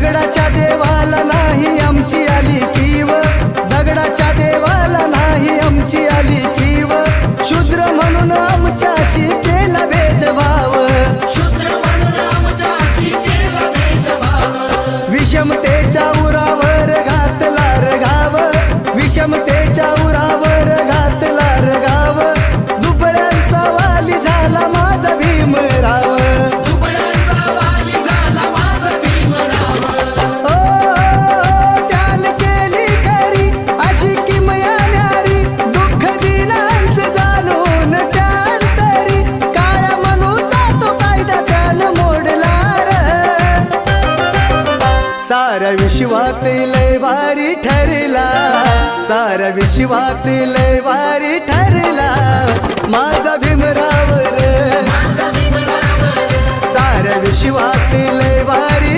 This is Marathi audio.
दगडाच्या देवाला नाही आमची आली कीव, दगडाच्या देवाला नाही आमची आली कीव, शूद्र म्हणून आमच्याशी केला भेदभाव, विषमतेच्या उरावर घातला रगाव, विषमतेच्या उरावर घातला रगाव, दुबळ्यांचा वाली झाला माझा भीमराव, त्यान केली खरी अशी किमया न्यारी, दुःख दिनांचं जाणून त्यानंतरी, काळ्या मनूचा तो कायदा त्यान मोडला र, साऱ्या विश्वात लय भारी ठरला, साऱ्या विश्वात लय भारी ठरला माझा भीमराव रे, साऱ्या विश्वात लय भारी